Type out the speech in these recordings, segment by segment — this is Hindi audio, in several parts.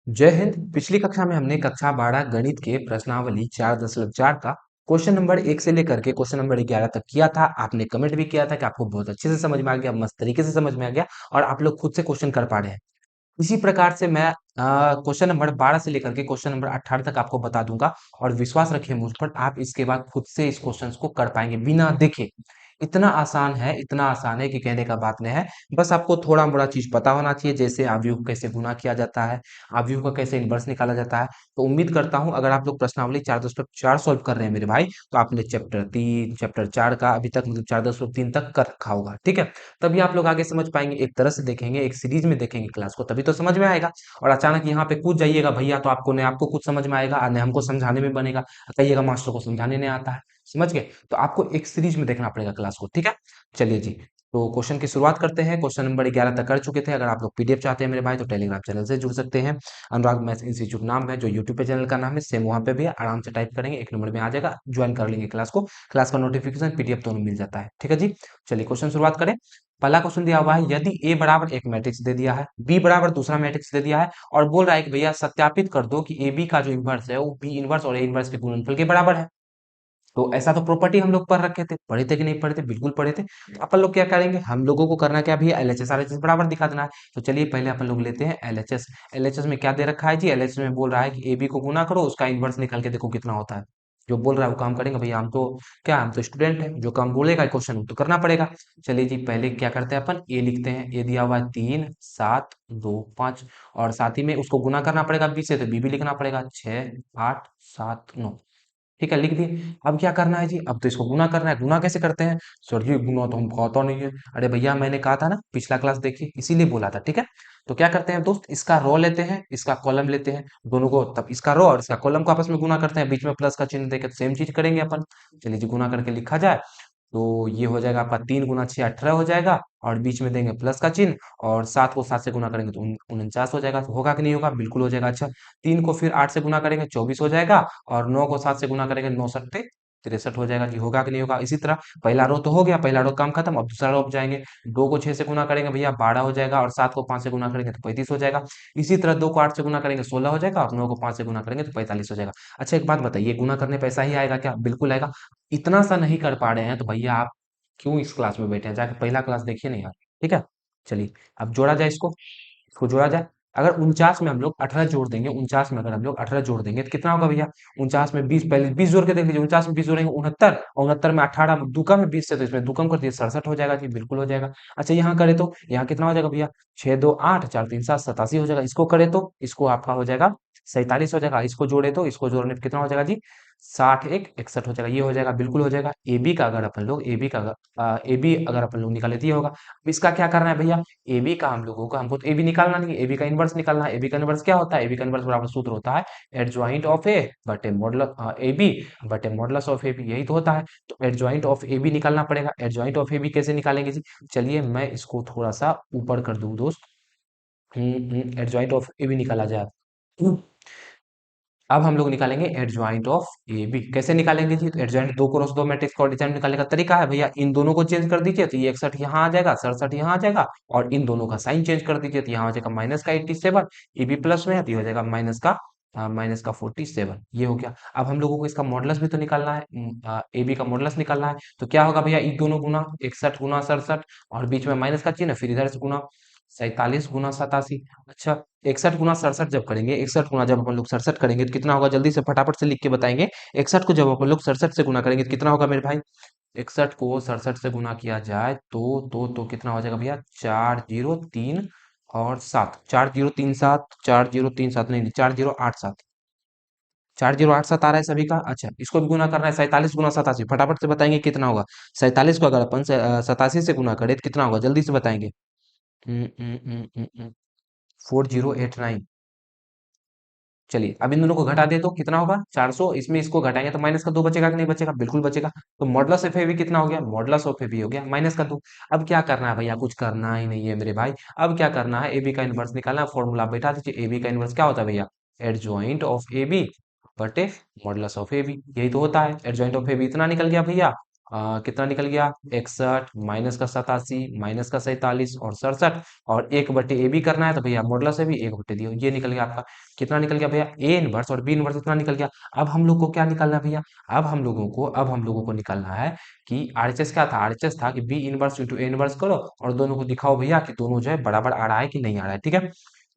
जय हिंद। पिछली कक्षा में हमने कक्षा 12 गणित के प्रश्नावली 4.4 का क्वेश्चन नंबर 1 से लेकर के क्वेश्चन नंबर 11 तक किया था। आपने कमेंट भी किया था कि आपको बहुत अच्छे से समझ में आ गया, मस्त तरीके से समझ में आ गया और आप लोग खुद से क्वेश्चन कर पा रहे हैं। इसी प्रकार से मैं क्वेश्चन नंबर 12 से लेकर के क्वेश्चन नंबर 18 तक आपको बता दूंगा और विश्वास रखिए मुझ पर, आप इसके बाद खुद से इस क्वेश्चन को कर पाएंगे बिना देखे। इतना आसान है कि कहने का बात नहीं है। बस आपको थोड़ा मोड़ा चीज पता होना चाहिए, जैसे आव्यूह को कैसे गुना किया जाता है, आव्यूह का कैसे इनवर्स निकाला जाता है। तो उम्मीद करता हूं अगर आप लोग प्रश्नावली 4.4 सॉल्व कर रहे हैं मेरे भाई, तो आपने चैप्टर 3 चैप्टर 4 का अभी तक मतलब 4.3 तक कर रखा होगा, ठीक है। तभी आप लोग आगे समझ पाएंगे। एक तरह से देखेंगे, एक सीरीज में देखेंगे क्लास को, तभी तो समझ में आएगा। और अचानक यहाँ पे कूद जाइएगा भैया, तो आपको ने आपको कुछ समझ में आएगा और न हमको समझाने में बनेगा। कहिएगा मास्टर को समझाने नहीं आता है। समझ गए? तो आपको एक सीरीज में देखना पड़ेगा क्लास को, ठीक है। चलिए जी, तो क्वेश्चन की शुरुआत करते हैं। क्वेश्चन नंबर 11 तक कर चुके थे। अगर आप लोग पीडीएफ चाहते हैं मेरे भाई, तो टेलीग्राम चैनल से जुड़ सकते हैं। अनुराग मैथ इंस्टीट्यूट नाम है जो यूट्यूब पे चैनल का नाम है, सेम वहां पे भी है। आराम से टाइप करेंगे, एक नंबर में आ जाएगा, ज्वाइन कर लेंगे क्लास को। क्लास का नोटिफिकेशन पीडीएफ दोनों मिल जाता है, ठीक है जी। चलिए क्वेश्चन शुरुआत करें। पहला क्वेश्चन दिया हुआ है, यदि ए बराबर एक मैट्रिक्स दे दिया है, बी बराबर दूसरा मैट्रिक्स दे दिया है और बोल रहा है कि भैया सत्यापित कर दो कि ए बी का जो इन्वर्स है वो बी इन्वर्स और ए इन्वर्स के गुणनफल के बराबर है। तो ऐसा तो प्रॉपर्टी हम लोग पढ़ रखे थे, पढ़े थे कि नहीं पढ़े थे? बिल्कुल पढ़े थे। तो अपन लोग क्या करेंगे, हम लोगों को करना क्या भी है, एलएचएस आरएचएस बराबर दिखा देना है। तो चलिए पहले अपन लोग लेते हैं एलएचएस। एलएचएस में क्या दे रखा है जी, एलएचएस में बोल रहा है कि ए बी को गुना करो, उसका इन्वर्स निकाल के देखो कितना होता है। जो बोल रहा है वो काम करेंगे भैया, हम तो क्या, हम तो स्टूडेंट है, जो काम बोलेगा क्वेश्चन तो करना पड़ेगा। चलिए जी, पहले क्या करते हैं अपन, ए लिखते हैं। ए दिया हुआ है 3 7 2 5 और साथ ही में उसको गुना करना पड़ेगा बी से, तो बी भी लिखना पड़ेगा 6 8 7 9। ठीक है, लिख दिए। अब क्या करना है जी, अब तो इसको गुना करना है। गुना कैसे करते हैं? सर जी गुना तो हमको आता नहीं है। अरे भैया मैंने कहा था ना, पिछला क्लास देखिए, इसीलिए बोला था, ठीक है। तो क्या करते हैं दोस्त, इसका रो लेते हैं, इसका कॉलम लेते हैं, दोनों को, तब इसका रो और इसका कॉलम को आपस में गुना करते हैं, बीच में प्लस का चिन्ह देकर सेम चीज करेंगे अपन। चलिए जी, गुना करके लिखा जाए तो ये हो जाएगा आपका 3 गुना 6 18 हो जाएगा और बीच में देंगे प्लस का चिन्ह और 7 को 7 से गुना करेंगे तो 49 हो जाएगा। तो होगा कि नहीं होगा? बिल्कुल हो जाएगा। अच्छा, 3 को फिर 8 से गुना करेंगे 24 हो जाएगा और 9 को 7 से गुना करेंगे 9 सत्ते 63 हो जाएगा जी। होगा कि नहीं होगा? इसी तरह पहला रो तो हो गया, पहला रो काम खत्म। अब दूसरा रो पे जाएंगे। 2 को 6 से गुना करेंगे भैया 12 हो जाएगा और 7 को 5 से गुना करेंगे तो 35 हो जाएगा। इसी तरह 2 को 8 से गुना करेंगे 16 हो जाएगा और 9 को 5 से गुना करेंगे तो 45 हो जाएगा। अच्छा एक बात बताइए, गुना करने पे ऐसा ही आएगा क्या? बिल्कुल आएगा। इतना सा नहीं कर पा रहे हैं तो भैया आप क्यों इस क्लास में बैठे हैं? जाके पहला क्लास देखिए ना यार, ठीक है। चलिए अब जोड़ा जाए इसको, इसको जोड़ा जाए। अगर 49 में हम लोग 18 जोड़ देंगे, 49 में अगर हम लोग 18 जोड़ देंगे तो कितना होगा भैया? 49 में 20, पहले 20 जोड़ के देख लीजिए। 49 में 20 जोड़ेंगे 69 और 69 में 18 दू का में 20 से, तो इसमें दू कम कर दिए 67 हो जाएगा जी। बिल्कुल हो जाएगा। अच्छा यहाँ करे तो यहाँ कितना हो जाएगा भैया? 6 2 8 4 3 7 87 हो जाएगा। इसको करे तो इसको आपका हो जाएगा 47 हो जाएगा। इसको जोड़े तो इसको जोड़ने पे कितना हो जाएगा जी? 61 61 हो जाएगा। ये हो जाएगा, बिल्कुल हो जाएगा। ए बी का अगर अपन लोग ए बी का ए बी अगर अपन लोग निकाले तो ये होगा। अब इसका क्या करना है भैया? ए बी का हम लोगों को, हमको तो ए बी निकालना नहीं है, ए बी का इनवर्स निकालना है। ए बी का इनवर्स क्या होता है? ए बी का इनवर्स बराबर सूत्र होता है एडजॉइंट ऑफ ए बटे मॉडुलस ए बी बटे मॉडुलस ऑफ ए बी, यही तो होता है। तो एडजॉइंट ऑफ ए बी निकालना पड़ेगा। एडजॉइंट ऑफ ए बी कैसे निकालेंगे जी? चलिए मैं इसको थोड़ा सा ऊपर कर दूं दोस्त। एडजॉइंट ऑफ ए बी निकाला जाए। अब हम लोग निकालेंगे एडजॉइंट ऑफ ए बी। कैसे निकालेंगे जी? तो एडजॉइंट 2 क्रॉस 2 मैट्रिक्स का डिजाइन निकालने का तरीका है भैया, इन दोनों को चेंज कर दीजिए तो ये 61 यहाँ आ जाएगा, 67 यहाँ आ जाएगा और इन दोनों का साइन चेंज कर दीजिए तो यहाँ हो जाएगा माइनस का 87। ए बी प्लस में है तो ये हो जाएगा माइनस का 47। ये हो गया। अब हम लोगों को इसका मॉडुलस भी तो निकालना है, ए बी का मॉडुलस निकालना है। तो क्या होगा भैया? इन दोनों गुना 61 गुना 67 और बीच में माइनस का चिन्ह, फिर इधर से गुना 47 गुना 87। अच्छा, 61 गुना 67 जब करेंगे, 61 गुना जब अपन लोग 67 करेंगे तो कितना होगा? जल्दी से फटाफट से लिख के बताएंगे। 61 को जब अपन लोग 67 से गुना करेंगे तो कितना होगा मेरे भाई? 61 को 67 से गुना किया जाए तो कितना हो जाएगा भैया? 4 0 3 और 7, 4 0 3 7, 4 0 3 7 नहीं नहीं, 4 0 8 7, 4 0 8 7 आ रहा है सभी का। अच्छा इसको भी गुना करना है, 47 गुना 87 फटाफट से बताएंगे कितना होगा? 47 को अगर अपन 87 से गुना करें तो कितना होगा? जल्दी से बताएंगे। 4089। चलिए अब इन दोनों को घटा दे तो कितना होगा? 400। इसमें इसको घटाएंगे तो माइनस का 2 बचेगा कि नहीं बचेगा? बिल्कुल बचेगा। तो मॉडुलस ऑफ ए बी कितना हो गया? मॉडुलस ऑफ ए बी हो गया -2। अब क्या करना है भैया? कुछ करना ही नहीं है मेरे भाई। अब क्या करना है? ए बी का इनवर्स निकालना है। फॉर्मूला बैठा दीजिए। ए बी का इनवर्स क्या होता है भैया? एडजॉइंट ऑफ ए बी बटे मॉडुलस ऑफ ए बी, यही तो होता है। एडजॉइंट ऑफ ए बी इतना निकल गया भैया कितना निकल गया, 61 माइनस का 87 माइनस का 47 और 67, और 1/a भी करना है तो भैया मॉडुलस है भी 1/दियो, ये निकल गया आपका। कितना निकल गया भैया, ए इनवर्स और बी इनवर्स इतना निकल गया। अब हम लोग को क्या निकालना है भैया, अब हम लोगों को निकालना है कि आरएचएस क्या था, आरएचएस था कि B inverse into A inverse करो और दोनों को दिखाओ भैया कि दोनों जो है बराबर आ रहा है कि नहीं आ रहा है, ठीक है।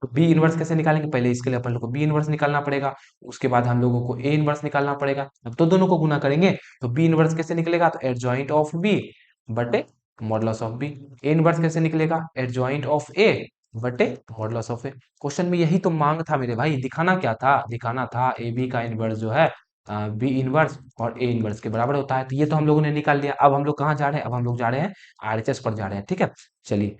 तो बी इनवर्स कैसे निकालेंगे, पहले इसके लिए अपन लोग को बी इनवर्स निकालना पड़ेगा, उसके बाद हम लोगों को ए इनवर्स निकालना पड़ेगा। अब तो दोनों को गुना करेंगे तो बी इनवर्स कैसे निकलेगा, तो एडजॉइंट ऑफ बी बटे modulus of B. A inverse कैसे निकलेगा, एडजॉइंट ऑफ ए बटे मॉडुलस ऑफ ए। क्वेश्चन में यही तो मांग था मेरे भाई, दिखाना क्या था, दिखाना था ए बी का इनवर्स जो है बी इनवर्स और ए इनवर्स के बराबर होता है। तो ये तो हम लोगों ने निकाल लिया। अब हम लोग कहाँ जा रहे हैं, अब हम लोग जा रहे हैं आरएचएस पर जा रहे हैं, ठीक है। चलिए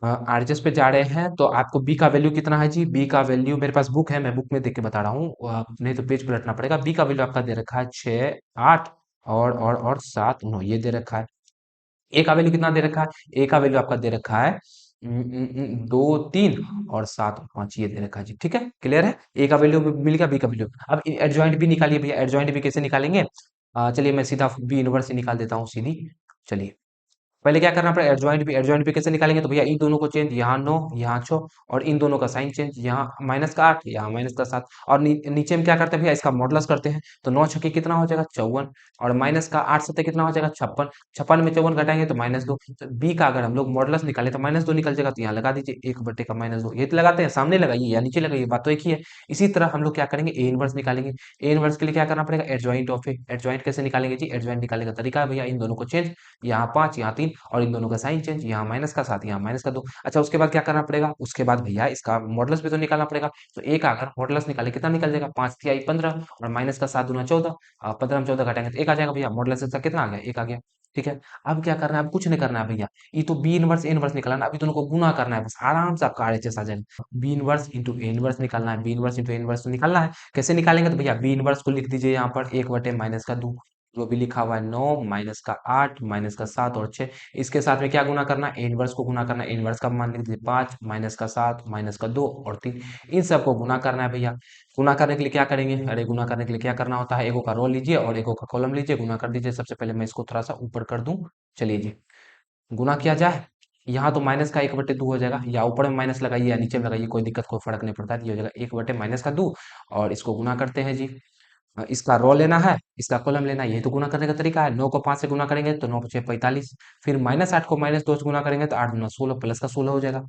आरएचएस पे जा रहे हैं तो आपको बी का वैल्यू कितना है जी, बी का वैल्यू मेरे पास बुक है, मैं बुक में देख के बता रहा हूँ, नहीं तो पेज पलटना पड़ेगा। बी का वैल्यू आपका दे रखा है 6 8 और 7 9, ये दे रखा है। ए का वैल्यू कितना दे रखा है, ए का वैल्यू आपका दे रखा है 2 3 और 7 5, ये दे रखा है जी, ठीक है, क्लियर है। ए का वैल्यू मिल गया, बी का वैल्यू। अब एडजॉइंट भी निकालिए भैया, एडजॉइंट भी कैसे निकालेंगे, चलिए मैं सीधा बी इनवर्स ही निकाल देता हूँ सीधी। चलिए पहले क्या करना पड़ेगा, एडजॉइंट भी कैसे निकालेंगे, तो भैया इन दोनों को चेंज, यहाँ 9 यहाँ 6, और इन दोनों का साइन चेंज, यहाँ माइनस का 8 यहाँ माइनस का 7, और नीचे में क्या करते हैं भैया, इसका मॉडुलस करते हैं। तो 9 छक्के कितना हो जाएगा 54, और माइनस का 8 सत्ते कितना हो जाएगा 56, 56 में 54 घटाएंगे तो -2। तो बी का अगर हम लोग मॉडुलस निकाले तो -2 निकल जाएगा, तो यहाँ लगा दीजिए 1 बटे का -2, ये तो लगाते हैं, सामने लगाइए या नीचे लगाइए, बात तो एक ही है। इसी तरह हम लोग क्या करेंगे, ए इनवर्स निकालेंगे। ए इनवर्स के लिए क्या करना पड़ेगा, एडजॉइंट ऑफ ए। एडजॉइंट कैसे निकालेंगे जी, एडजॉइंट निकालने का तरीका है भैया, इन दोनों को चेंज, यहाँ 5 यहाँ 3, और इन दोनों का साइन चेंज, यहाँ माइनस का 7 यहाँ माइनस का 2। अच्छा उसके बाद क्या करना पड़ेगा, उसके बाद भैया इसका मॉडुलस भी तो निकालना पड़ेगा। तो ए का अगर मॉडुलस निकाले कितना निकल जाएगा, 5 तिहाई 15, और माइनस का 7 दूना 14, 15 में 14 घटाएंगे तो एक आ जाएगा भैया, मॉडुलस इसका कितना आ गया, एक आ गया, ठीक है। अब क्या करना है, अब कुछ नहीं करना है भैया, ये तो बी इनवर्स ए इनवर्स निकालना है, अभी दोनों को गुना करना है, बस आराम से आपका आरएचएस आ जाएगा। B inverse into A inverse निकालना है, B inverse into A inverse निकालना है। कैसे निकालेंगे, तो भैया बी इनवर्स को लिख दीजिए यहाँ पर 1/-2, जो भी लिखा हुआ है 9 माइनस का 8 माइनस का 7 और 6, इसके साथ में क्या गुना करना है, इनवर्स को गुना करना है। इनवर्स का मान लिख दीजिए 5 माइनस का 7 माइनस का 2 और 3, इन सबको गुना करना है भैया। गुना करने के लिए क्या करेंगे, अरे गुना करने के लिए क्या करना होता है, एगो का रो लीजिए और एगो का कॉलम लीजिए, गुना कर दीजिए। सबसे पहले मैं इसको थोड़ा सा ऊपर कर दूं, चलिए जी गुना किया जाए। यहाँ तो माइनस का 1/2 हो जाएगा, या ऊपर में माइनस लगाइए या नीचे में लगाइए, कोई दिक्कत कोई फर्क नहीं पड़ता है, ये हो जाएगा 1/-2, और इसको गुना करते हैं जी। इसका रो लेना है, इसका कॉलम लेना है, यही तो गुना करने का तरीका है। 9 को 5 से गुना करेंगे तो 9 × 6 = 45, फिर -8 को -2 से गुना करेंगे तो 8 × 9 = 16, प्लस का 16 हो जाएगा।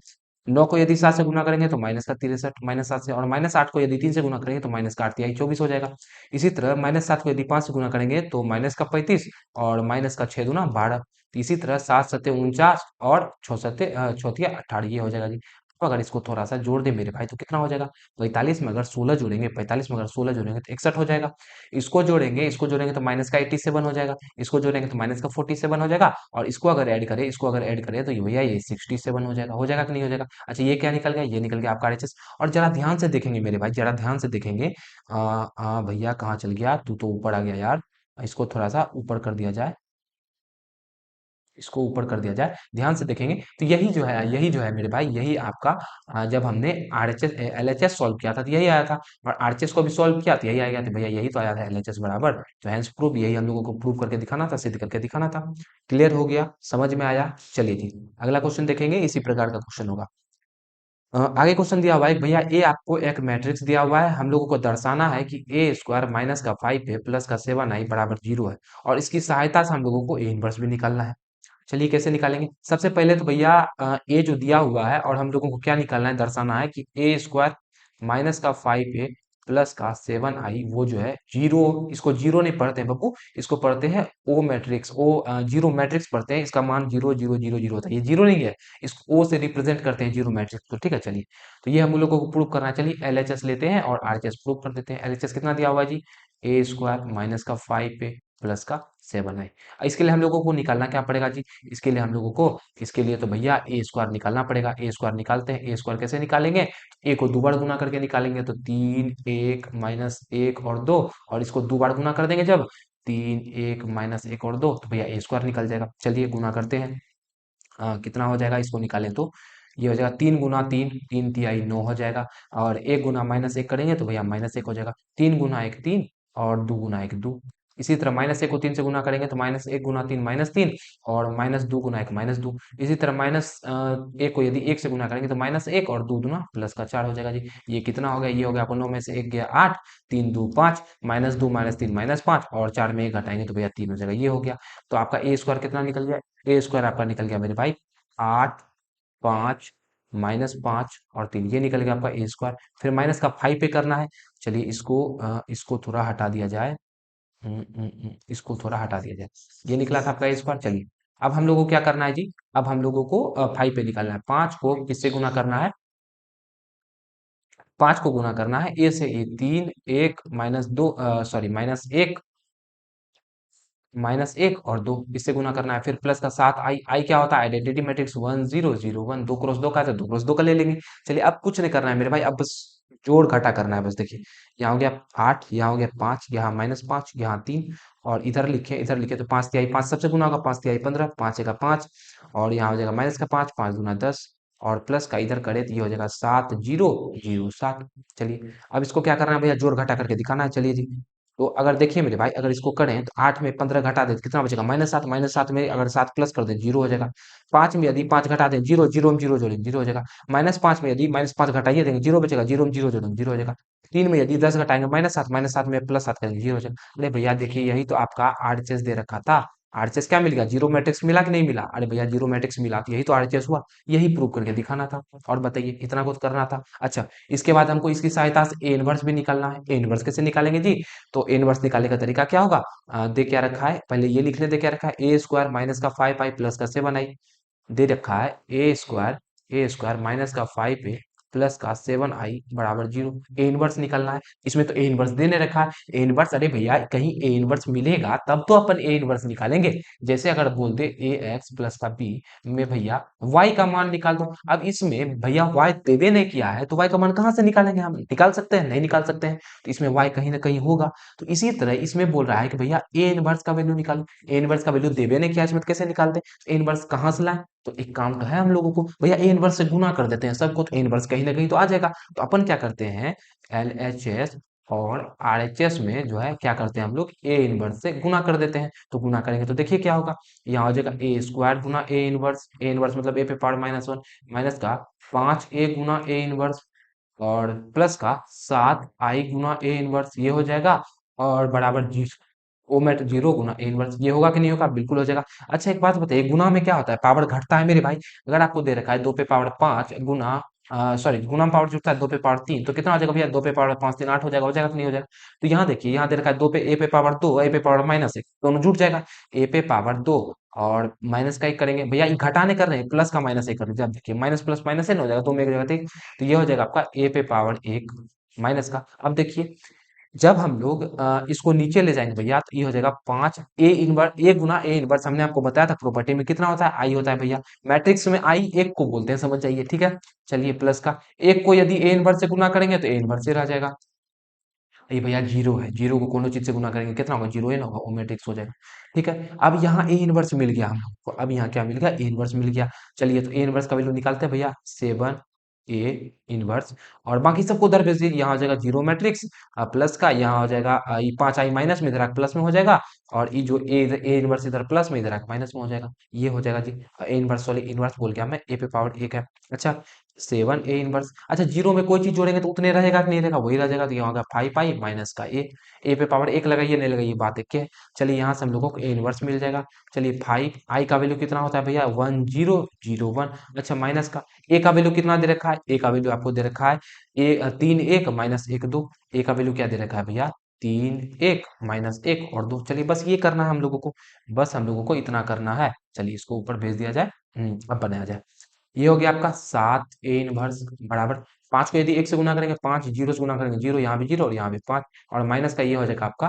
9 को यदि 7 से गुना करेंगे तो माइनस का 63, -7 से, और -8 को यदि 3 से गुना करेंगे तो माइनस का 8 = 24 हो जाएगा। इसी तरह -7 को यदि 5 से गुना करेंगे तो माइनस का 35 और माइनस का 6 दूना 12। तो इसी तरह 7 सत्ते 49 और 6 सत्ते 18, ये हो जाएगा जी। तो अगर इसको थोड़ा सा जोड़ दें मेरे भाई तो कितना हो जाएगा, 45 में अगर 16 जोड़ेंगे, 45 में अगर 16 जोड़ेंगे तो 61 हो जाएगा। इसको जोड़ेंगे तो माइनस का 87 हो जाएगा, इसको जोड़ेंगे तो माइनस का 47 हो जाएगा, और इसको अगर ऐड करें तो ये भैया ये 67 हो जाएगा कि नहीं हो जाएगा। अच्छा ये क्या निकल गया, ये निकल गया आपका आरएचएस। और जरा ध्यान से देखेंगे मेरे भाई, जरा ध्यान से देखेंगे, भैया कहाँ चल गया, तू तो ऊपर आ गया यार, इसको थोड़ा सा ऊपर कर दिया जाए, इसको ऊपर कर दिया जाए, ध्यान से देखेंगे तो यही जो है मेरे भाई, यही आपका जब हमने आरएचएस एलएचएस सॉल्व किया था तो यही आया था, और आरएचएस को भी सॉल्व किया तो यही आएगा, तो भैया यही तो आया था एलएचएस बराबर, तो हैंस प्रूफ यही हम लोगों को प्रूव करके दिखाना था, सिद्ध करके दिखाना था। क्लियर हो गया, समझ में आया। चलिए जी अगला क्वेश्चन देखेंगे, इसी प्रकार का क्वेश्चन होगा। आगे क्वेश्चन दिया हुआ है कि भैया ए आपको एक मैट्रिक्स दिया हुआ है, हम लोगों को दर्शाना है कि ए स्क्वायर माइनस का 5 प्लस का 7i बराबर 0 है, और इसकी सहायता से हम लोगों को ए इनवर्स भी निकालना है। चलिए कैसे निकालेंगे, सबसे पहले तो भैया ए जो दिया हुआ है और हम लोगों को क्या निकालना है, दर्शाना है कि ए स्क्वायर माइनस का 5a प्लस का 7i वो जो है जीरो, इसको जीरो नहीं पढ़ते हैं बब्बू, इसको पढ़ते हैं ओ मैट्रिक्स, जीरो मैट्रिक्स पढ़ते हैं, इसका मान 0 0 0 0 होता है, ये जीरो नहीं है, इसको ओ से रिप्रेजेंट करते हैं जीरो मैट्रिक्स, तो ठीक है चलिए। तो ये हम लोगों को प्रूव करना है, चलिए एलएचएस लेते हैं और आरएचएस प्रूव कर देते हैं। एलएचएस कितना दिया हुआ है जी, ए स्क्वायर माइनस का 5a प्लस का 7i। इसके लिए हम लोगों को निकालना क्या पड़ेगा जी, इसके लिए तो भैया ए स्क्वायर निकालना पड़ेगा। ए स्क्वायर निकालते हैं, ए स्क्वायर कैसे निकालेंगे, ए को दो बार गुना करके निकालेंगे तो 3 1 माइनस 1 और 2, और इसको दो बार गुना कर देंगे जब 3 1 माइनस 1 और 2, तो भैया ए स्क्वायर निकल जाएगा। चलिए गुना करते हैं, कितना हो जाएगा, इसको निकालें तो ये हो जाएगा 3 × 3, 3 तिहाई 9 हो जाएगा, और 1 गुना -1 करेंगे तो भैया -1 हो जाएगा, 3 गुना 1 3 और 2 गुना 1 2, इसी तरह -1 को 3 से गुना करेंगे तो -1 गुना 3 -3, और -2 गुना 1 -2। इसी तरह -1 को यदि 1 से गुना करेंगे तो -1 और 2 दूना +4 हो जाएगा जी। ये कितना हो गया? ये हो गया आपको 9 में से 1 गया 8, 3 2 5, -2 -3 -5, और 4 में 1 घटाएंगे तो भैया 3 हो जाएगा। ये हो गया। तो आपका ए स्क्वायर कितना निकल गया? ए स्क्वायर आपका निकल गया मेरे भाई 8, 5, -5 और 3, ये निकल गया आपका ए स्क्वायर। फिर माइनस का 5 पे करना है। चलिए इसको थोड़ा हटा दिया जाए। इसको थोड़ा हटा दिया जाए। ये निकला था आपका ए स्क्वायर। चलिए अब हम लोगों को क्या करना है जी? अब हम लोगों को 5 पे निकालना है। 5 को किससे गुना करना है? 5 को गुना करना है ए से। ए 3, 1 -2, सॉरी -1, -1 और 2, इससे गुना करना है। फिर प्लस का 7 आई। आई क्या होता है? आइडेंटिटी मैट्रिक्स 1 0 0 1, 2 क्रॉस 2 का है तो 2 क्रॉस 2 का ले लेंगे। चलिए अब कुछ नहीं करना है मेरे भाई, अब बस जोड़ घटा करना है बस। देखिए यहाँ हो गया 8, यहाँ हो गया 5, यहाँ -5, यहाँ 3, और इधर लिखे तो 5 तिहाई 5 सबसे गुना होगा, 5 तिहाई 15, 5 का 5, और यहाँ हो जाएगा माइनस का 5, 5 गुना 10, और प्लस का इधर करे तो ये हो जाएगा 7 0 0 7। चलिए अब इसको क्या करना है भैया? जोड़ घटा करके दिखाना है। चलिए जी, तो अगर देखिए मेरे भाई, अगर इसको करें तो 8 में 15 घटा दें तो कितना बचेगा? -7, -7 में अगर 7 प्लस कर दें 0 हो जाएगा। 5 में यदि 5 घटा दें, 0 0 में 0 जोड़ेंगे 0 हो जाएगा। -5 में यदि -5 घटाइए देंगे 0 बचेगा, 0 में 0 जोड़ेंगे 0 हो जाएगा। 3 में यदि 10 घटाएंगे -7, -7 में +7 करेंगे 0 हो जाएगा। अरे भैया देखिए, यही तो आपका आरएचएस दे रखा था। आरएचएस क्या मिल गया? जीरो मैट्रिक्स मिला कि नहीं मिला? अरे भैया जीरो मैट्रिक्स मिला, तो यही तो आरएचएस हुआ। यही प्रूव करके दिखाना था। और बताइए, इतना कुछ करना था। अच्छा, इसके बाद हमको इसकी सहायता से ए इनवर्स भी निकालना है। ए इनवर्स कैसे निकालेंगे जी? तो ए इनवर्स निकालने का तरीका क्या होगा? दे क्या रखा है, पहले ये लिख ले। दे क्या रखा है? ए स्क्वायर माइनस का 5 आई प्लस का 7 आई। दे रखा है ए स्क्वायर माइनस का 5 ए प्लस का 7 आई बराबर 0। ए इनवर्स निकलना है। इसमें तो ए इनवर्स देने रखा है। ए इनवर्स, अरे भैया कहीं ए इनवर्स मिलेगा तब तो अपन ए इनवर्स निकालेंगे। जैसे अगर बोल दे ए एक्स प्लस का बी में भैया वाई का मान निकाल दो। अब इसमें भैया वाई देवे नहीं किया है तो वाई का मान कहाँ से निकालेंगे? हम निकाल सकते हैं? नहीं निकाल सकते हैं। तो इसमें वाई कहीं ना कहीं होगा। तो इसी तरह इसमें बोल रहा है कि भैया ए इनवर्स का वैल्यू निकालो। ए इनवर्स का वैल्यू देवे नहीं किया, इसमें तो कैसे निकालते? ए इनवर्स कहाँ से लाए? तो एक काम तो है हम लोगों को, भैया ए इनवर्स से गुना कर देते हैं सबको, तो ए इनवर्स कहीं ना कहीं तो आ जाएगा। तो अपन क्या करते हैं? एलएचएस और आरएचएस में जो है क्या करते हैं हम लोग? ए इनवर्स से गुना कर देते हैं। तो गुना करेंगे तो देखिए क्या होगा? यहाँ हो जाएगा ए स्क्वायर गुना ए इनवर्स मतलब ए पे पावर -1 माइनस का 5 ए गुना ए इनवर्स, और प्लस का 7 आई गुना ए इनवर्स, ये हो जाएगा। और बराबर जी ओ मेट 0 गुना ए इनवर्स, ये होगा कि नहीं होगा? बिल्कुल हो जाएगा। अच्छा एक बात बताइए, गुना में क्या होता है? पावर घटता है मेरे भाई। अगर आपको दे रखा है 2 पे पावर 5 गुना, सॉरी गुना में पावर जुड़ता है 2 पे पावर 3, तो कितना हो जाएगा भैया? 2 पे पावर 5 3 8 हो जाएगा कि नहीं हो जाएगा? तो यहाँ देखिए, यहाँ दे रखा है 2 पे ए पे पावर 2, ए पे पावर -1, दोनों जुड़ जाएगा। ए पे पावर 2 और माइनस का 1 करेंगे भैया, ये घटाने कर रहे हैं, प्लस का -1 कर दीजिए। अब देखिए माइनस प्लस माइनस है ना हो जाएगा, 2 में एक जगह, ठीक। तो ये हो जाएगा आपका ए पे पावर 1 माइनस का। अब देखिए जब हम लोग इसको नीचे ले जाएंगे भैया तो ये हो जाएगा 5 A inverse, A Guna A inverse. हमने आपको बताया था प्रॉपर्टी में कितना होता है? आई होता है भैया। मैट्रिक्स में आई एक को बोलते हैं, समझ जाइए, ठीक है। चलिए प्लस का एक को यदि ए इनवर्स से गुना करेंगे तो ए इनवर्स से रह जाएगा। ये भैया जीरो है, जीरो को कोनो चीज से गुना करेंगे कितना होगा? जीरो ही ना होगा, वो मैट्रिक्स हो जाएगा। ठीक है, अब यहाँ ए इनवर्स मिल गया हम लोग को। अब यहाँ क्या मिल गया? ए इनवर्स मिल गया। चलिए तो ए इनवर्स का वैल्यू निकालते हैं भैया, 7 ए इनवर्स, और बाकी सबको उधर भेज दीजिए। यहाँ हो जाएगा जीरो मैट्रिक्स प्लस का, यहाँ हो जाएगा ये 5 आई माइनस में, इधर आके प्लस में हो जाएगा। और ये जो ए इनवर्स इधर प्लस में, इधर आके माइनस में हो जाएगा। ये हो जाएगा जी ए इनवर्स, सॉरी इनवर्स बोल गया मैं, ए पे पावर 1 है। अच्छा 7 ए इनवर्स। अच्छा जीरो में कोई चीज जोड़ेंगे तो उतने रहेगा कि नहीं रहेगा? वही रह जाएगा। तो यहाँ होगा 5 आई माइनस का ए पे पावर 1 लगाइए नहीं लगाइए बात एक के है। चलिए यहाँ से हम लोगों को ए इनवर्स मिल जाएगा। चलिए 5 आई का वैल्यू कितना होता है भैया? 1 0 0 1। अच्छा माइनस का ए का वैल्यू कितना दे रखा है? ए का वैल्यू आपको दे रखा है 3 1 माइनस 1 2। ए का वैल्यू क्या दे रखा है भैया? 3 1 माइनस 1 और 2। चलिए बस ये करना है हम लोगों को, बस हम लोगों को इतना करना है। चलिए इसको ऊपर भेज दिया जाए। अब बनाया जाए। ये हो गया आपका 7 ए इनवर्स बराबर 5 को यदि 1 से गुना करेंगे 5, 0 से गुना करेंगे 0, यहाँ भी 0 और यहाँ भी 5, और माइनस का ये हो जाएगा आपका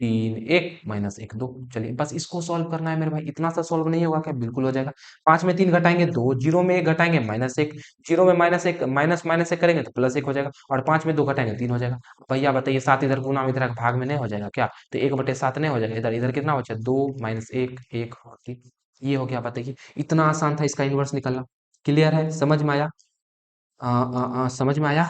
3 1 माइनस 1 2। चलिए बस इसको सॉल्व करना है मेरे भाई, इतना सा सॉल्व नहीं होगा क्या? बिल्कुल हो जाएगा। 5 में 3 घटाएंगे 2, 0 में 1 घटाएंगे -1, 0 में -1 माइनस माइनस से करेंगे तो +1 हो जाएगा, और 5 में 2 घटाएंगे 3 हो जाएगा। भैया बताइए 7 इधर गुना में इधर भाग में नहीं हो जाएगा क्या? तो 1/7 नहीं हो जाएगा? इधर इधर कितना बचा? 2 -1 1 और 3। ये हो गया। बताइए इतना आसान था इसका इनवर्स निकालना। क्लियर है? समझ में आया? समझ में आया?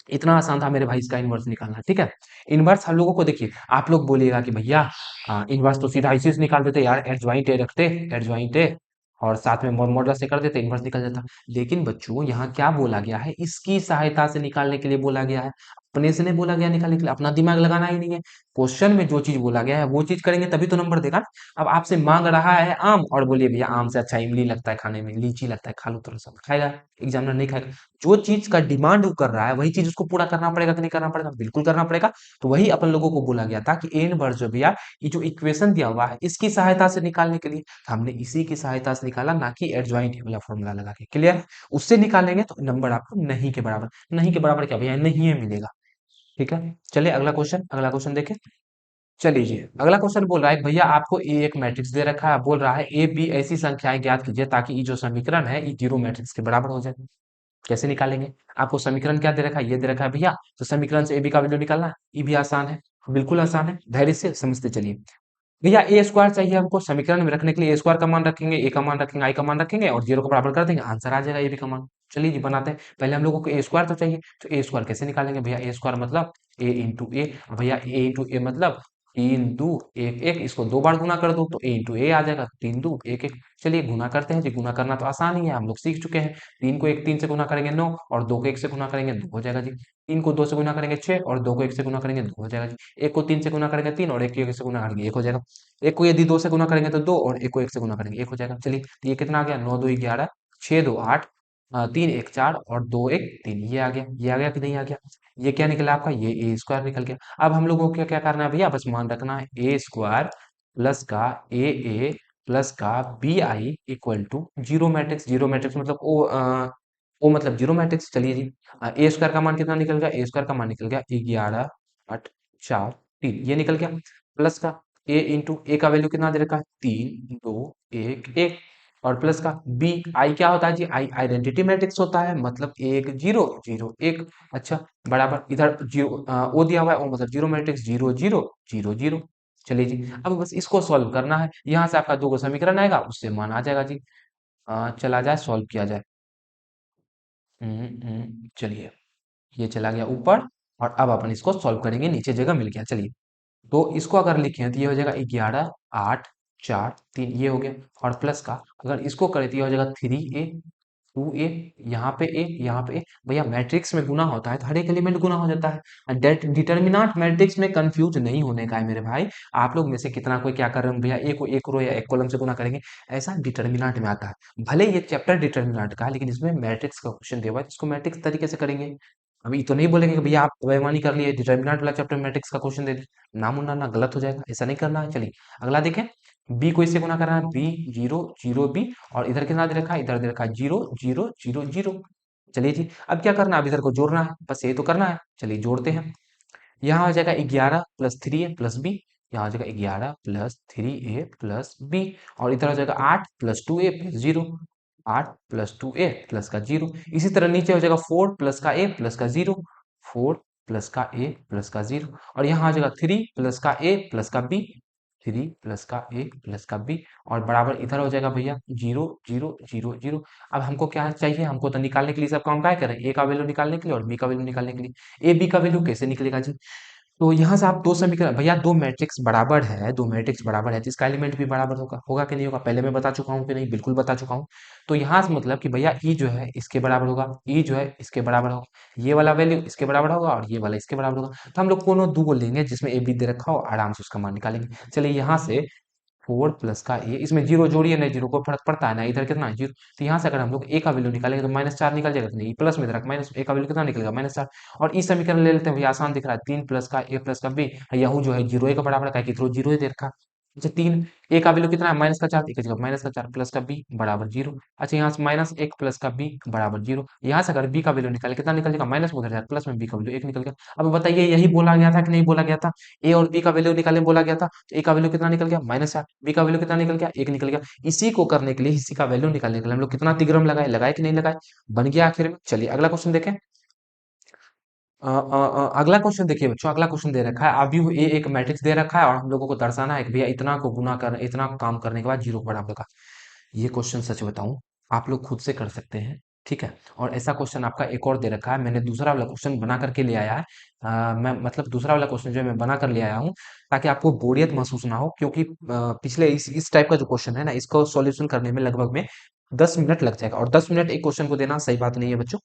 इतना आसान था मेरे भाई इसका इन्वर्स निकालना। ठीक है, इन्वर्स हम लोगों को देखिए, आप लोग बोलिएगा कि भैया इन्वर्स तो सीधा इसी से निकाल देते यार, एडजॉइंट ए रखते, एडजॉइंट ए और साथ में मॉडुलस से कर देते, इन्वर्स निकल जाता। लेकिन बच्चों यहाँ क्या बोला गया है, इसकी सहायता से निकालने के लिए बोला गया है, अपने से नहीं बोला गया निकालने के लिए, अपना दिमाग लगाना ही नहीं है। क्वेश्चन में जो चीज बोला गया है वो चीज करेंगे तभी तो नंबर देगा ना। अब आपसे मांग रहा है आम और बोलिए भैया आम से अच्छा इमली लगता है खाने में, लीची लगता है, खा लो थोड़ा सा, खाएगा? एग्जामिनर नहीं खाएगा। जो चीज का डिमांड वो कर रहा है वही चीज उसको पूरा करना पड़ेगा कि नहीं करना पड़ेगा? बिल्कुल करना पड़ेगा। तो वही अपन लोगों को बोला गया था कि एन वर्स जो भैया ये जो इक्वेशन दिया हुआ है इसकी सहायता से निकालने के लिए, तो हमने इसी की सहायता से निकाला, ना कि एडजॉइंट वाला फॉर्मूला लगा के। क्लियर? उससे निकालेंगे तो नंबर आपको नहीं के बराबर, नहीं के बराबर क्या भैया, नहीं है मिलेगा। ठीक है, चलिए अगला क्वेश्चन, अगला क्वेश्चन देखें। चलिए जी, अगला क्वेश्चन बोल रहा है भैया आपको ए एक मैट्रिक्स दे रखा है, बोल रहा है ए बी ऐसी संख्याएं ज्ञात कीजिए ताकि ये जो समीकरण है ये जीरो मैट्रिक्स के बराबर हो जाए। कैसे निकालेंगे? आपको समीकरण क्या दे रखा है, ये दे रखा है भैया, तो समीकरण से ए बी का वैल्यू निकालना है, ये भी आसान है, बिल्कुल आसान है, धैर्य से समझते चलिए। भैया ए स्क्वायर चाहिए हमको, समीकरण में रखने के लिए ए स्क्वायर का मान रखेंगे, ए का मान रखेंगे, आई का मान रखेंगे और जीरो को बराबर कर देंगे, आंसर आ जाएगा ए बी का मान। चलिए जी बनाते हैं। पहले हम लोगों को ए स्क्वायर तो चाहिए, तो ए स्क्वायर कैसे निकालेंगे भैया? ए स्क्वायर मतलब ए इंटू ए, भैया ए इंटू ए मतलब तीन दो एक एक, इसको दो बार गुना कर दो तो ए इंटू ए आ जाएगा, तीन दो एक एक। चलिए गुना करते हैं जी, गुना करना तो आसान ही है, हम लोग सीख चुके हैं। तीन को एक तीन से गुना करेंगे नौ, और दो को एक से गुना करेंगे दो हो जाएगा जी। तीन को दो से गुना करेंगे छह, और दो को एक से गुना करेंगे दो हो जाएगा जी। एक को तीन से गुना करेंगे तीन, और एक को एक से गुना करेंगे एक हो जाएगा। एक को यदि दो से गुना करेंगे तो दो, और एक को एक से गुना करेंगे एक हो जाएगा। चलिए तो ये कितना आ गया, नौ दो ग्यारह, छह दो आठ, तीन एक चार और दो एक तीन, ये आ गया, ये आ गया कि नहीं आ गया? ये क्या निकला आपका, ये ए स्क्वायर निकल गया। अब हम लोगों को क्या क्या करना है भैया, बस मान रखना है ए स्क्वायर प्लस का ए प्लस का B I equal to zero matrix. Zero matrix मतलब ओ मतलब जीरो मैट्रिक्स। चलिए जी, ए स्क्वायर का मान कितना निकल गया, ए स्क्वायर का मान निकल गया 11 8 4 3, ये निकल गया। प्लस का ए इंटू ए का वैल्यू कितना दे रखा है, तीन दो एक एक, और प्लस का बी आई क्या होता है जी, आई आइडेंटिटी मैट्रिक्स होता है, मतलब एक जीरो जीरो एक। अच्छा, बराबर इधर जीरो ओ दिया हुआ है, ओ मतलब zero matrix, zero zero zero zero. चलिए जी, अब बस इसको सॉल्व करना है, यहाँ से आपका दो को समीकरण आएगा, उससे मान आ जाएगा जी। चला जाए सॉल्व किया जाए। चलिए, ये चला गया ऊपर, और अब अपन इसको सॉल्व करेंगे, नीचे जगह मिल गया। चलिए, तो इसको अगर लिखें तो ये हो जाएगा 11 8 4 3, ये हो गया। और प्लस का अगर इसको करें तो ये हो जाएगा 3a 2a, यहाँ पे a यहाँ पे a। भैया मैट्रिक्स में गुना होता है तो हर एक एलिमेंट गुना हो जाता है। डिटर्मिनेंट मैट्रिक्स में कंफ्यूज नहीं होने का है मेरे भाई। आप लोग में से कितना कोई क्या कर रहे हो भैया, ए को एक रो या एक कॉलम से गुना करेंगे, ऐसा डिटर्मिनेंट में आता है। भले ये चैप्टर डिटर्मिनेंट का है लेकिन इसमें मैट्रिक्स का क्वेश्चन दिया हुआ है, इसको मैट्रिक्स तरीके से करेंगे। अभी तो नहीं बोलेंगे कि भैया आप बेईमानी कर लिए, डिटर्मिनेंट वाला चैप्टर मैट्रिक्स का क्वेश्चन दे दिया, ना मुन्ना ना, गलत हो जाएगा, ऐसा नहीं करना है। चलिए अगला देखें। बी को इससे गुना करना है, बी जीरो जीरो बी, और इधर कितना दे रखा है, इधर दे रखा है जीरो जीरो जीरो जीरो। चलिए जी, अब क्या करना है, अब इधर को जोड़ना है, बस ये तो करना है। चलिए जोड़ते हैं। यहाँ हो जाएगा 11 प्लस थ्री ए प्लस बी, यहाँ हो जाएगा 11 प्लस थ्री ए प्लस बी, और इधर हो जाएगा 8 प्लस टू ए प्लस जीरो, 8 प्लस टू ए प्लस का जीरो। इसी तरह नीचे हो जाएगा 4 प्लस का ए प्लस का जीरो, 4 प्लस का ए प्लस का जीरो, और यहाँ आ जाएगा 3 प्लस का ए प्लस का बी, 3 प्लस का ए प्लस का बी, और बराबर इधर हो जाएगा भैया जीरो जीरो जीरो जीरो। अब हमको क्या चाहिए, हमको तो निकालने के लिए सब काम क्या करें, ए का वैल्यू निकालने के लिए और बी का वैल्यू निकालने के लिए। ए बी का वैल्यू कैसे निकलेगा जी, तो यहाँ से आप दो समीकरण, भैया दो मैट्रिक्स बराबर है, दो मैट्रिक्स बराबर है तो इसका एलिमेंट भी बराबर होगा, होगा कि नहीं होगा, पहले मैं बता चुका हूँ कि नहीं, बिल्कुल बता चुका हूँ। तो यहाँ से मतलब कि भैया ई जो है इसके बराबर होगा, ई जो है इसके बराबर होगा, ये वाला वैल्यू इसके बराबर होगा और ये वाला इसके बराबर होगा। तो हम लोग कोनो दो को लेंगे जिसमें ए बी दे रखा हो, आराम से उसका मान निकालेंगे। चलिए यहाँ से 4 प्लस का ए, इसमें जीरो जोड़िए, नहीं जीरो को फर्क पड़ता है ना, इधर कितना है जीरो। तो यहाँ से अगर हम लोग ए का वैल्यू निकालेंगे तो माइनस चार निकल जाएगा, नहीं प्लस में रख, माइनस ए का वैल्यू कितना निकलेगा, माइनस चार। और इस समीकरण ले लेते हैं भैया, आसान दिख रहा है, तीन प्लस का ए प्लस का बी, यहू जो है जीरो ए का बराबर है, कि जीरो ही दे रखा। अच्छा, तीन ए का वैल्यू कितना है, माइनस का चार, एक जगह माइनस का चार प्लस का बी बराबर जीरो। अच्छा, यहाँ से माइनस एक प्लस का बी बराबर जीरो। यहाँ से अगर बी का वैल्यू निकाले कितना निकल जाएगा, माइनस में उधर जाएगा प्लस में, बी का वैल्यू एक निकल गया। अब बताइए यही बोला गया था कि नहीं बोला गया था, ए और बी का वैल्यू निकालने बोला गया था, तो ए का वैल्यू कितना निकल गया, माइनस चार, बी का वैल्यू कितना निकल गया, एक निकल गया। इसी को करने के लिए, इसी का वैल्यू निकालने के लिए हम लोग कितना तिग्रम लगाए, लगाए कि नहीं लगाए, बन गया आखिर में। चलिए अगला क्वेश्चन देखें। अगला क्वेश्चन देखिए बच्चों, अगला क्वेश्चन दे रखा है, अभी ये एक मैट्रिक्स दे रखा है और हम लोगों को दर्शाना है कि भैया इतना को गुना कर, इतना काम करने के बाद जीरो बराबर का। ये क्वेश्चन सच बताऊं आप लोग खुद से कर सकते हैं, ठीक है। और ऐसा क्वेश्चन आपका एक और दे रखा है, मैंने दूसरा वाला क्वेश्चन बना करके ले आया है। मैं मतलब दूसरा वाला क्वेश्चन जो है मैं बना कर ले आया हूँ, ताकि आपको बोरियत महसूस ना हो, क्योंकि पिछले इस टाइप का जो क्वेश्चन है ना, इसको सॉल्यूशन करने में लगभग में 10 मिनट लग जाएगा, और 10 मिनट एक क्वेश्चन को देना सही बात नहीं है बच्चों।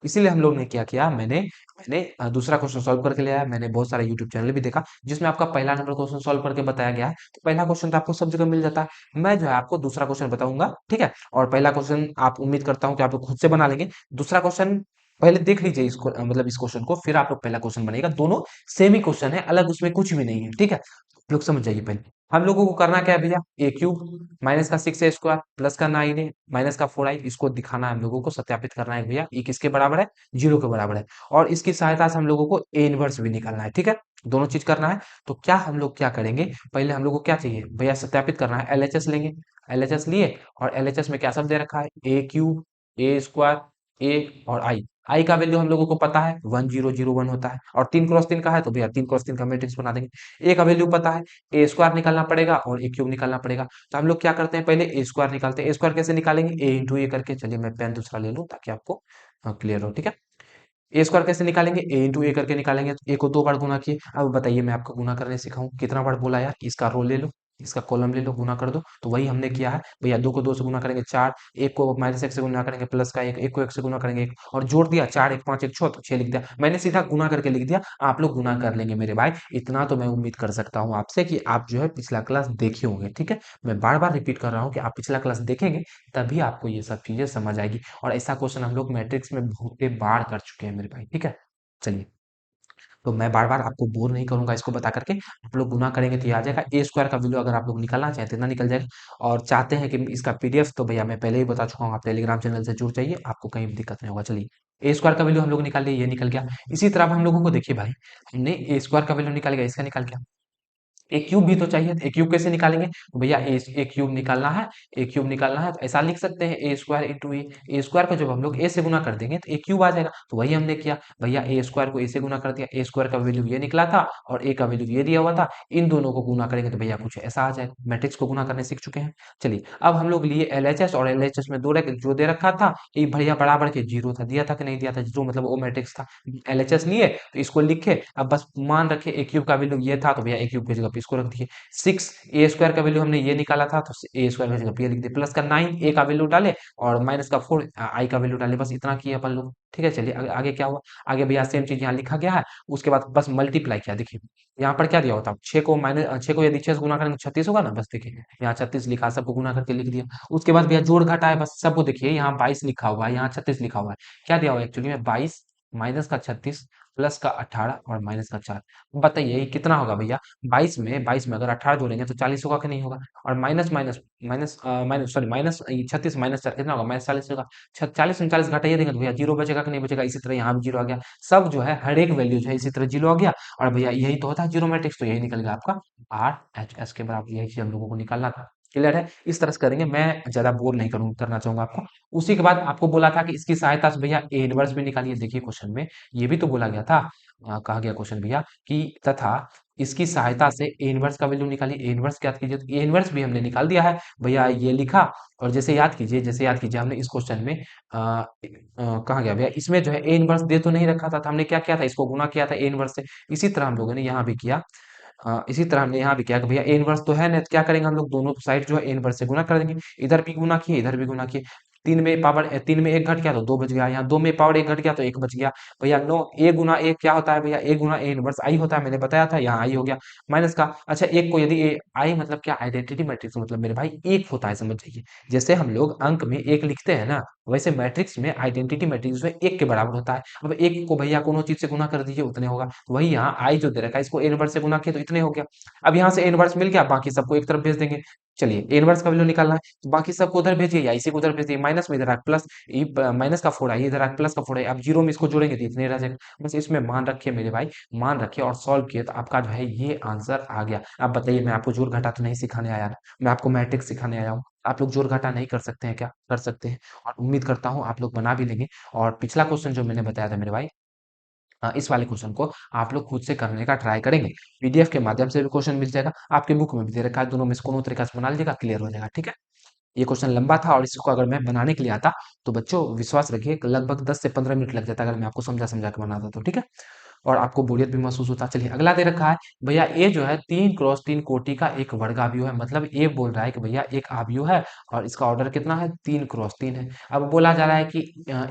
इसीलिए हम लोग ने क्या किया, मैंने मैंने दूसरा क्वेश्चन सॉल्व करके ले आया। मैंने बहुत सारे यूट्यूब चैनल भी देखा जिसमें आपका पहला नंबर क्वेश्चन सॉल्व करके बताया गया है, तो पहला क्वेश्चन तो आपको सब जगह मिल जाता है। मैं जो है आपको दूसरा क्वेश्चन बताऊंगा, ठीक है। और पहला क्वेश्चन आप, उम्मीद करता हूँ कि आप लोग खुद से बना लेंगे। दूसरा क्वेश्चन पहले देख लीजिए इसको, मतलब इस क्वेश्चन को, फिर आप लोग पहला क्वेश्चन बनेगा। दोनों सेम ही क्वेश्चन है, अलग उसमें कुछ भी नहीं है, ठीक है। आप लोग समझ जाइए। पहले हम लोगों को करना क्या है भैया, ए क्यूब माइनस का 6 a² प्लस का 9 a माइनस का 4i, इसको दिखाना है हम लोगों को, सत्यापित करना है भैया ये किसके बराबर है, 0 के बराबर है। और इसकी सहायता से हम लोगों को ए इनवर्स भी निकालना है, ठीक है। दोनों चीज करना है। तो क्या हम लोग क्या करेंगे, पहले हम लोग को क्या चाहिए भैया, सत्यापित करना है, एलएचएस लेंगे। एलएचएस लिए, और एलएचएस में क्या सब दे रखा है, ए क्यूब, a² ए और आई का वैल्यू हम लोगों को पता है 1001 होता है, और 3 × 3 का है तो भैया 3 × 3 का मैट्रिक्स बना देंगे। ए का वैल्यू पता है, a² निकालना पड़ेगा और ए क्यूब निकालना पड़ेगा। तो हम लोग क्या करते हैं, पहले a² निकालते हैं। a² कैसे निकालेंगे, a × a करके। चलिए मैं पेन दूसरा ले लूं ताकि आपको क्लियर हो, ठीक है। a² कैसे निकालेंगे, a × a करके निकालेंगे। तो a को 2 बार गुना किए। अब बताइए, मैं आपको गुना करने सिखाऊं, कितना बार बोला यार, इसका रो ले लो, इसका कॉलम ले लो, गुना कर दो। तो वही हमने किया है भैया, 2 को 2 से गुना करेंगे 4, एक को -1 से गुना करेंगे प्लस का 1, एक को 1 से गुना करेंगे 1, और जोड़ दिया 4 1 5 1 6, तो 6 लिख दिया। मैंने सीधा गुना करके लिख दिया, आप लोग गुना कर लेंगे मेरे भाई। इतना तो मैं उम्मीद कर सकता हूँ आपसे कि आप जो है पिछला क्लास देखे होंगे, ठीक है। मैं बार बार रिपीट कर रहा हूँ कि आप पिछला क्लास देखेंगे, तभी आपको ये सब चीजें समझ आएगी। और ऐसा क्वेश्चन हम लोग मैट्रिक्स में बहुत बार कर चुके हैं मेरे भाई, ठीक है। चलिए, तो मैं बार बार आपको बोर नहीं करूंगा इसको बता करके। आप लोग गुना करेंगे तो ये आ जाएगा। a² का वैल्यू अगर आप लोग निकालना चाहते हैं तो इतना निकल जाएगा। और चाहते हैं कि इसका पीडीएफ, तो भैया मैं पहले ही बता चुका हूँ, आप टेलीग्राम चैनल से जुड़ जाइए, आपको कहीं भी दिक्कत नहीं होगा। चलिए, a² का वैल्यू हम लोग निकाल लिए, ये निकल गया। इसी तरह अब हम लोगों को देखिए भाई, हमने a² का वैल्यू निकाल गया, इसका निकाल गया। ए क्यूब भी तो चाहिए, ए क्यूब कैसे निकालेंगे, तो भैया ए क्यूब निकालना है। ए क्यूब निकालना है तो ऐसा लिख सकते हैं, a² × a² को जब हम लोग ए से गुना कर देंगे तो ए क्यूब आ जाएगा। तो वही हमने किया भैया, a² को ए से गुना कर दिया, a² का वैल्यू ये निकला था और ए का वैल्यू ये दिया हुआ था। इन दोनों को गुना करेंगे तो भैया कुछ ऐसा आ जाएगा। मैट्रिक्स को गुना करने सीख चुके हैं। चलिए, अब हम लोग लिए एलएचएस, और एलएचएस में जो दे रखा था, ये भैया बराबर के 0 था, दिया था कि नहीं दिया था, 0 मतलब वो मैट्रिक्स था। एलएचएस लिए तो इसको लिखे, अब बस मान रखे ए क्यूब का वैल्यू ये था, तो भैया ए क्यूब की जगह पे इसको रख दिए। 6 a² का वैल्यू हमने ये निकाला था, तो a² की जगह पे ये लिख दिया, प्लस का 9 ए का वैल्यू डाले, और माइनस का 4 आई का वैल्यू डाले। बस इतना किए अपन लोग, ठीक है। चलिए आगे क्या हुआ, आगे भैया सेम चीज यहाँ लिखा गया है। उसके बाद बस मल्टीप्लाई किया, देखिए यहाँ पर क्या दिया होता है, 6 को यदि 6 से गुना करेंगे 36 होगा ना, बस देखिए यहाँ 36 लिखा, सबको गुना करके लिख दिया। उसके बाद भैया जोड़ घटा है, बस सबको देखिए, यहाँ 22 लिखा हुआ है, यहाँ 36 लिखा हुआ है। क्या दिया हुआ है एक्चुअली में, 22 माइनस का 36 प्लस का 18 और माइनस का 4। बताइए ये कितना होगा भैया, 22 में अगर 18 जोड़ेंगे तो 40 होगा कि नहीं होगा। और minus minus minus minus sorry minus 36 minus 4 कितना होगा, माइनस 40 होगा। 40 घटाइए देंगे तो भैया 0 बचेगा कि नहीं बचेगा। इसी तरह यहाँ भी 0 आ गया। सब जो है हर एक वैल्यू जो है इसी तरह 0 आ गया। और भैया यही तो होता है जीरो मैट्रिक्स, तो यही निकल गया आपका RHS के बराबर। यही चीज हम लोगों को निकालना था। क्लियर है, इस तरह से करेंगे, मैं ज्यादा बोर नहीं करूँ करना चाहूंगा आपको। उसी के बाद आपको बोला था कि इसकी सहायता से भैया ए इनवर्स भी निकालिए। देखिए क्वेश्चन में ये भी तो बोला गया था, कहा गया क्वेश्चन भैया कि तथा इसकी सहायता से ए इनवर्स का वैल्यू निकालिए। ए इनवर्स याद कीजिए, तो ए इनवर्स भी हमने निकाल दिया है भैया, ये लिखा। और जैसे याद कीजिए हमने इस क्वेश्चन में कहा गया भैया, इसमें जो है ए इनवर्स दे तो नहीं रखा था, तो हमने क्या किया था, इसको गुना किया था ए इनवर्स से। इसी तरह हम लोगों ने यहाँ भी किया। इसी तरह हमने यहाँ भी किया कि भैया ए इनवर्स तो है ना, तो क्या करेंगे हम लोग, दोनों साइड जो है ए इनवर्स से गुना कर देंगे। इधर भी गुना किए, इधर भी गुना किए। 3 में एक घट गया तो 2 बच गया, यहाँ 2 में पावर एक घट गया तो 1 बच गया। भैया नो, ए गुना ए क्या होता है भैया, ए गुना ए इनवर्स आई होता है, मैंने बताया था, यहाँ आई हो गया। माइनस का, अच्छा एक को यदि ए आई मतलब क्या, आइडेंटिटी मैट्रिक्स मतलब मेरे भाई एक होता है, समझ जाइए। जैसे हम लोग अंक में एक लिखते हैं ना, वैसे मैट्रिक्स में आइडेंटिटी मैट्रिक्स में एक के बराबर होता है। अब एक को भैया कोनो चीज से गुना कर दीजिए, उतने होगा। वही यहाँ आई जो दे रखा है, इसको ए इनवर्स से गुना किया तो इतने हो गया। अब यहाँ से ए इनवर्स मिल गया, बाकी सबको एक तरफ भेज देंगे। चलिए, ए इनवर्स का वैल्यू निकालना है, तो बाकी सबको उधर भेजिए, या इसी को उधर भेज दिए। माइनस में इधर आ प्लस, माइनस का 4 आई इधर आ प्लस का 4 आई। अब जीरो में इसको जोड़ेंगे तो इतने रह जाएगा। बस इसमें मान रखिए मेरे भाई, मान रखिए और सॉल्व किए तो आपका जो है ये आंसर आ गया। अब बताइए, मैं आपको जोड़ घटा तो नहीं सिखाने आया ना, मैं आपको मैट्रिक्स सिखाने आया हूँ। आप लोग जोड़ घटा नहीं कर सकते हैं क्या, कर सकते हैं। और उम्मीद करता हूँ आप लोग बना भी लेंगे। और पिछला क्वेश्चन जो मैंने बताया था मेरे भाई, इस वाले क्वेश्चन को आप लोग खुद से करने का ट्राई करेंगे। पीडीएफ के माध्यम से भी क्वेश्चन मिल जाएगा, आपके बुक में भी दे रखा है, दोनों में से कोनो तरीका से बना लीजिएगा, क्लियर हो जाएगा, ठीक है। ये क्वेश्चन लंबा था और इसको अगर मैं बनाने के लिए आता तो बच्चों विश्वास रखिए लगभग 10 से 15 मिनट लग जाता अगर मैं आपको समझा समझा के बनाता तो, ठीक है। और आपको बोरियत भी महसूस होता। चलिए अगला दे रखा है भैया, ए जो है 3 क्रॉस 3 कोटि का एक वर्ग आव्यूह है। मतलब ए बोल रहा है कि भैया एक आव्यूह है और इसका ऑर्डर कितना है, 3 क्रॉस 3 है। अब बोला जा रहा है कि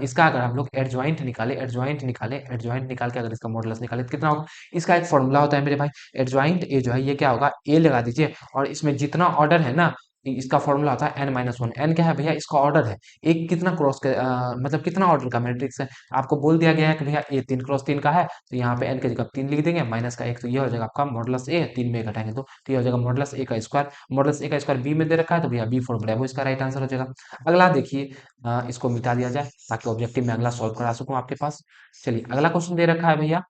इसका अगर हम लोग एडजॉइंट निकाल के अगर इसका मॉडुलस निकाले तो कितना होगा। इसका एक फॉर्मूला होता है मेरे भाई, एडजॉइंट ए जो है ये क्या होगा, ए लगा दीजिए और इसमें जितना ऑर्डर है ना, इसका फॉर्मूला होता है n-1। एन क्या है भैया, इसका ऑर्डर है। एक कितना क्रॉस का मतलब कितना ऑर्डर का मैट्रिक्स है। आपको बोल दिया गया है कि भैया ए 3 क्रॉस 3 का है, तो यहाँ पे n की जगह 3 लिख देंगे, माइनस का 1, तो ये हो जाएगा आपका मॉडुलस ए। 3 में घटाएंगे तो ये हो जाएगा मॉडुलस ए का स्क्वायर। मॉडुलस ए का स्क्वायर बी में दे रखा है, तो भैया बी फॉर ब्रेवो इसका राइट आंसर हो जाएगा। अगला देखिए, इसको मिटा दिया जाए ताकि ऑब्जेक्टिव में अगला सॉल्व करा सकूं आपके पास। चलिए अगला क्वेश्चन दे रखा है भैया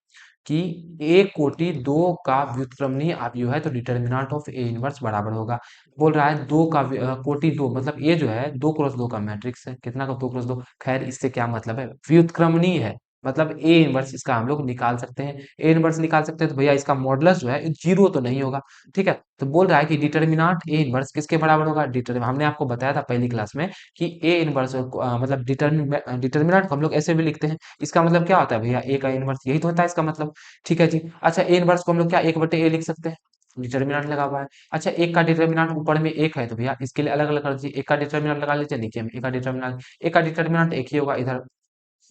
कि ए कोटि 2 का व्युत्क्रमणीय आव्यूह है तो डिटर्मिनेंट ऑफ ए इनवर्स बराबर होगा। बोल रहा है दो का कोटि 2 मतलब ए जो है 2 क्रॉस 2 का मैट्रिक्स है। कितना का, 2 क्रॉस 2। खैर इससे क्या मतलब है, व्युत्क्रमणीय है मतलब ए इनवर्स इसका हम लोग निकाल सकते हैं। ए इनवर्स निकाल सकते हैं तो भैया इसका मॉडुलस जो है जीरो तो नहीं होगा, ठीक है। तो बोल रहा है कि डिटर्मिनेंट ए इनवर्स किसके बराबर होगा, हमने आपको बताया था पहली क्लास में कि ए इनवर्स मतलब डिटर्मिनेंट को हम लोग ऐसे भी लिखते हैं। इसका मतलब क्या होता है भैया, ए का इनवर्स, यही तो होता है इसका मतलब। ठीक है जी। अच्छा ए इनवर्स को हम लोग क्या 1/a लिख सकते हैं, डिटर्मिनेंट लगा हुआ है। अच्छा एक का डिटर्मिनेंट ऊपर में एक है तो भैया इसके लिए अलग अलग कर दीजिए, एक का डिटर्मिनेंट लगा लीजिए नीचे में एक का डिटर्मिनेंट एक ही होगा इधर,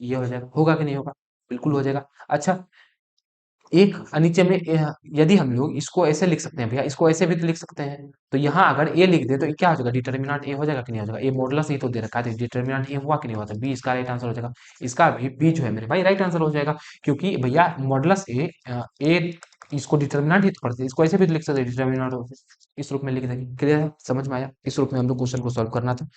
ये हो जाएगा, होगा कि नहीं होगा, बिल्कुल हो जाएगा। अच्छा एक नीचे में यदि हम लोग इसको ऐसे लिख सकते हैं भैया, इसको ऐसे भी तो लिख सकते हैं। तो यहाँ अगर ए लिख दे तो ये क्या हो जाएगा, डिटर्मिनेंट ए हो जाएगा कि नहीं हो जाएगा। ए मॉडुलस ही तो दे रखा है तो डिटर्मिनेंट ए हुआ कि नहीं हुआ, तो बी इसका राइट आंसर हो जाएगा। इसका भी बी जो है मेरे भाई राइट आंसर हो जाएगा, क्योंकि भैया मॉडुलस ए ए इसको डिटर्मिनेंट ही तो पढ़ते हैं, इसको ऐसे भी तो लिख सकते हैं डिटर्मिनेंट, इस रूप में लिख देंगे। क्लियर है, समझ में आया, इस रूप में हम लोग क्वेश्चन को सॉल्व करना था।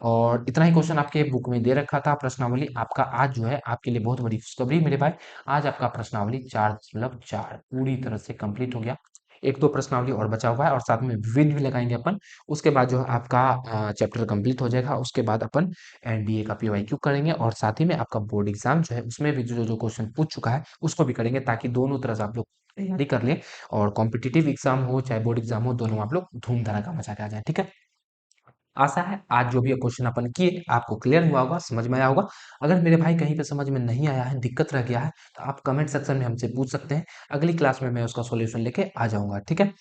और इतना ही क्वेश्चन आपके बुक में दे रखा था प्रश्नावली। आपका आज जो है आपके लिए बहुत बड़ी खुशखबरी मेरे भाई, आज आपका प्रश्नावली 4.4 पूरी तरह से कंप्लीट हो गया। एक दो प्रश्नावली और बचा हुआ है और साथ में विद भी लगाएंगे अपन। उसके बाद जो है आपका चैप्टर कंप्लीट हो जाएगा। उसके बाद अपन एनडीए का पीवाईक्यू करेंगे और साथ ही में आपका बोर्ड एग्जाम जो है उसमें भी जो जो क्वेश्चन पूछ चुका है उसको भी करेंगे, ताकि दोनों तरह से आप लोग तैयारी कर लें और कॉम्पिटिटिव एग्जाम हो चाहे बोर्ड एग्जाम हो, दोनों आप लोग धूम धड़ाका मचा के आ जाए, ठीक है। आशा है आज जो भी क्वेश्चन अपन किए आपको क्लियर हुआ होगा, समझ में आया होगा। अगर मेरे भाई कहीं पे समझ में नहीं आया है, दिक्कत रह गया है, तो आप कमेंट सेक्शन में हमसे पूछ सकते हैं। अगली क्लास में मैं उसका सॉल्यूशन लेके आ जाऊंगा, ठीक है।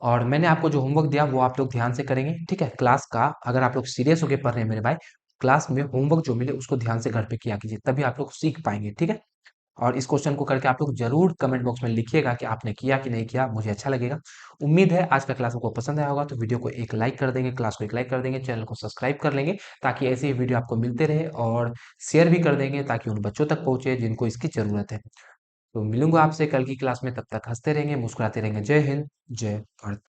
और मैंने आपको जो होमवर्क दिया वो आप लोग ध्यान से करेंगे, ठीक है। क्लास का अगर आप लोग सीरियस होकर पढ़ रहे हैं मेरे भाई, क्लास में होमवर्क जो मिले उसको ध्यान से घर पे किया कीजिए, तभी आप लोग सीख पाएंगे, ठीक है। और इस क्वेश्चन को करके आप लोग जरूर कमेंट बॉक्स में लिखिएगा कि आपने किया कि नहीं किया, मुझे अच्छा लगेगा। उम्मीद है आज का क्लास आपको पसंद आया होगा, तो वीडियो को एक लाइक कर देंगे, क्लास को एक लाइक कर देंगे, चैनल को सब्सक्राइब कर लेंगे ताकि ऐसे ही वीडियो आपको मिलते रहे, और शेयर भी कर देंगे ताकि उन बच्चों तक पहुंचे जिनको इसकी जरूरत है। तो मिलूंगा आपसे कल की क्लास में, तब तक हंसते रहेंगे, मुस्कुराते रहेंगे। जय हिंद, जय भारत।